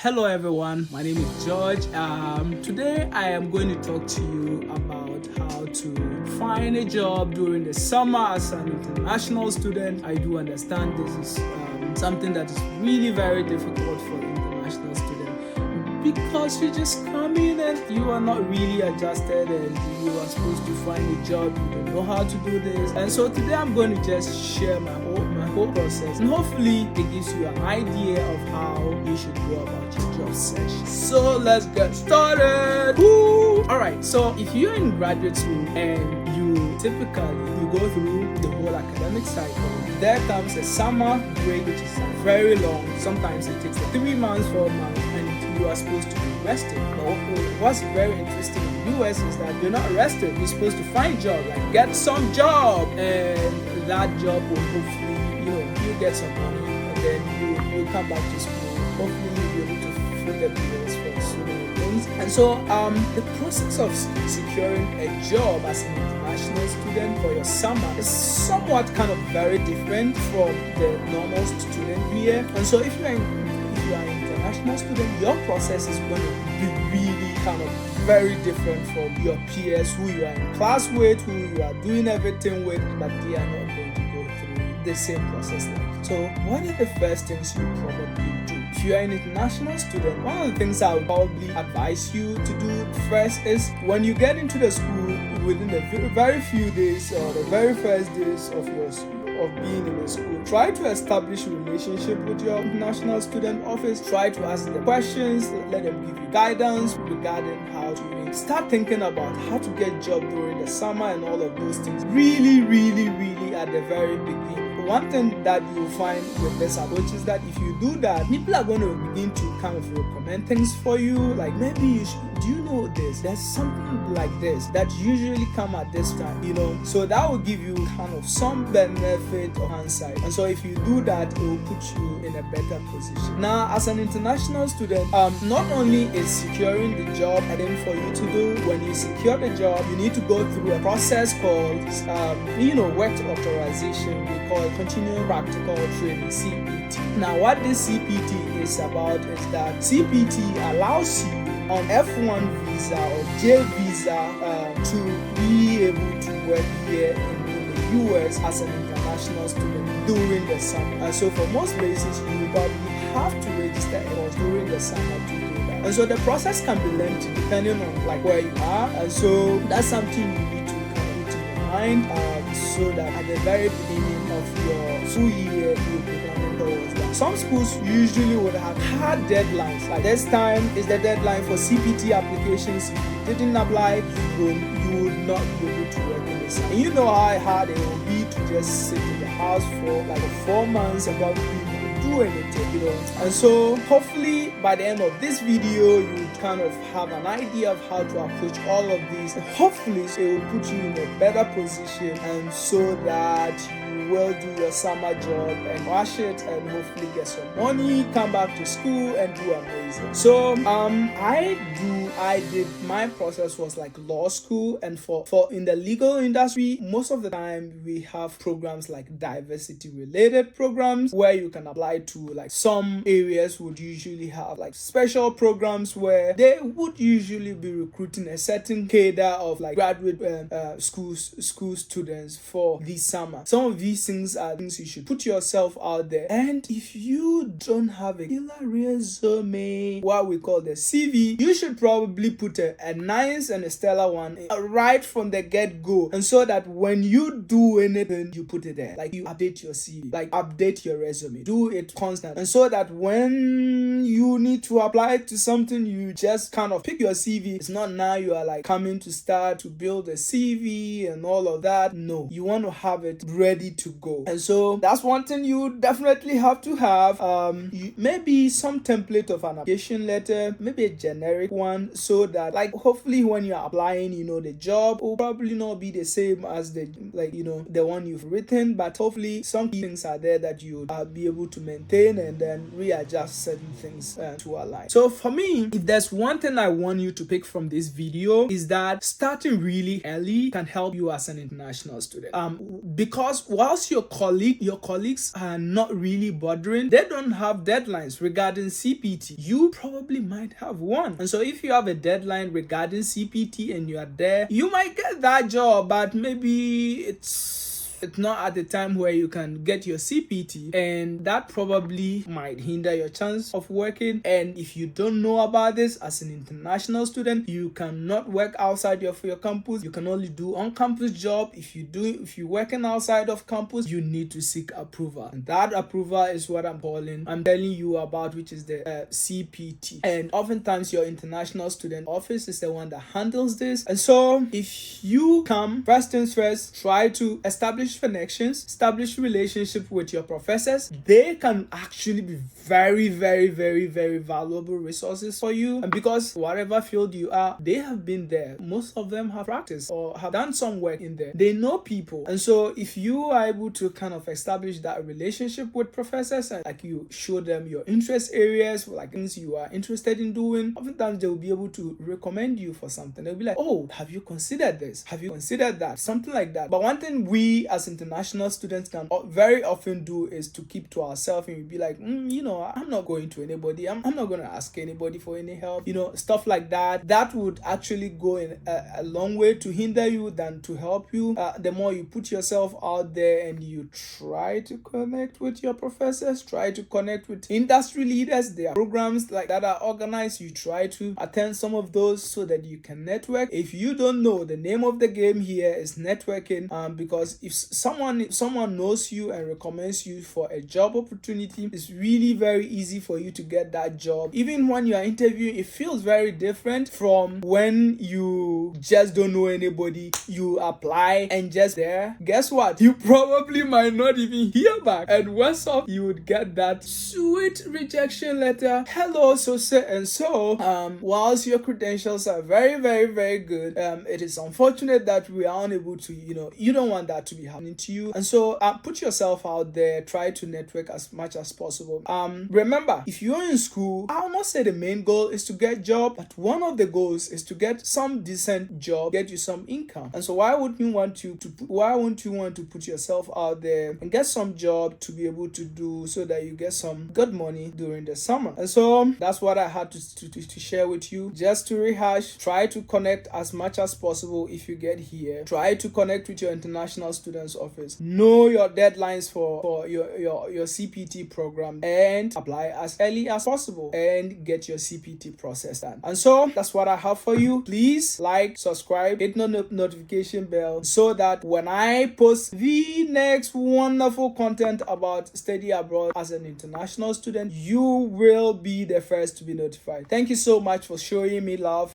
Hello everyone, my name is George. Today I am going to talk to you about how to find a job during the summer as an international student. I do understand this is something that is really very difficult for international students because you just come in and you are not really adjusted and you are supposed to find a job, you don't know how to do this. And so today I'm going to just share my whole process, and hopefully it gives you an idea of how you should go about your job search. So let's get started. Woo! Alright, so if you're in graduate school and you go through the whole academic cycle, there comes a summer break which is very long. Sometimes it takes 3 months, 4 months, and you are supposed to be rested. But what's very interesting in the US is that you're not rested. You're supposed to find a job, like get some job, and that job will hopefully you get some money, and then you come back to school. Hopefully you'll be able to fill the bills for so many things. And so the process of securing a job as an international student for your summer is somewhat kind of very different from the normal student here. And so if you are an international student, your process is going to be really kind of very different from your peers who you are in class with, who you are doing everything with, but they are not going to go through the same process like you. So what are the first things you probably do? If you are an international student, one of the things I would probably advise you to do first is when you get into the school, within the very few days or the very first days of being in the school, try to establish a relationship with your international student office. Try to ask them questions, let them give you guidance regarding how to start thinking about how to get job during the summer and all of those things. Really at the very beginning. One thing that you'll find with this approach is that if you do that, people are going to begin to kind of recommend things for you. Like maybe you should, do you know this? There's something like this that usually come at this time, So that will give you kind of some benefit on hindsight. And so if you do that, it will put you in a better position. Now, as an international student, not only is securing the job a thing for you to do. When you secure the job, you need to go through a process called, work authorization. We call it continuing practical training, CPT. Now, what this CPT is about is that CPT allows you on F1 visa or J visa to be able to work here in the US as an international student during the summer. And so for most places, you will probably have to register during the summer to do that. And so the process can be lengthy depending on where you are. And so that's something you need to kind of put in your mind. So that at the very beginning of your school year, you'll be planning towards that. Some schools usually would have hard deadlines. Like this time is the deadline for CPT applications. If you didn't apply, you would not be able to work in this. And you know how hard it will be to just sit in the house for 4 months and probably do anything, And so hopefully by the end of this video, you kind of have an idea of how to approach all of these. And hopefully it will put you in a better position, and so that you will do your summer job and wash it and hopefully get some money, come back to school and do amazing. So my process was like law school, and for in the legal industry, most of the time we have programs like diversity related programs where you can apply to. Like some areas would usually have like special programs where they would usually be recruiting a certain cadre of like graduate school students for this summer. Some of these things are things you should put yourself out there, and if you don't have a killer resume, what we call the CV, you should probably put a nice and a stellar one right from the get-go, and so that when you do anything, you put it there. Like you update your CV, like update your resume, do it constant, and so that when you need to apply to something, you just kind of pick your CV. It's not now you are like coming to start to build a CV and all of that. No, you want to have it ready to go. And so that's one thing you definitely have to have. Maybe some template of an application letter, maybe a generic one, so that hopefully when you're applying, the job will probably not be the same as the one you've written, but hopefully some key things are there that you be able to maintain and then readjust certain things to to align. So for me, if there's one thing I want you to pick from this video, is that starting really early can help you as an international student. Because whilst your colleagues are not really bothering, they don't have deadlines regarding CPT. You probably might have one. And so if you have a deadline regarding CPT and you are there, you might get that job, but maybe it's not at the time where you can get your CPT, and that probably might hinder your chance of working. And if you don't know about this, as an international student, you cannot work outside of your campus. You can only do on-campus job. If you're working outside of campus, you need to seek approval, and that approval is what I'm telling you about, which is the CPT. And oftentimes your international student office is the one that handles this. And so if you come, first things first, try to establish connections, establish relationship with your professors. They can actually be very, very, very, very valuable resources for you. And because whatever field you are, they have been there. Most of them have practiced or have done some work in there. They know people. And so if you are able to kind of establish that relationship with professors, and like you show them your interest areas, like things you are interested in doing, oftentimes they will be able to recommend you for something. They'll be like, oh, have you considered this? Have you considered that? Something like that. But one thing we as international students can very often do is to keep to ourselves, and we'll be like, I'm not going to anybody. I'm not going to ask anybody for any help. Stuff like that. That would actually go in a long way to hinder you than to help you. The more you put yourself out there and you try to connect with your professors, try to connect with industry leaders, there are programs like that are organized. You try to attend some of those so that you can network. If you don't know, the name of the game here is networking, because if someone knows you and recommends you for a job opportunity, it's really very easy for you to get that job. Even when you are interviewing, it feels very different from when you just don't know anybody, you apply and just there. Guess what? You probably might not even hear back, and worse off, you would get that sweet rejection letter. Hello, so and so. Whilst your credentials are very, very, very good, it is unfortunate that we are unable to, you don't want that to be happening to you. And so put yourself out there, try to network as much as possible. Remember, if you're in school, I will not say the main goal is to get a job, but one of the goals is to get some decent job, get you some income. And so why wouldn't you want to put yourself out there and get some job to be able to do, so that you get some good money during the summer? And so that's what I had to share with you. Just to rehash, try to connect as much as possible. If you get here, try to connect with your international students office. Know your deadlines for your CPT program, and apply as early as possible and get your CPT process done. And so that's what I have for you. Please like, subscribe, hit the notification bell, so that when I post the next wonderful content about study abroad as an international student, you will be the first to be notified. Thank you so much for showing me love.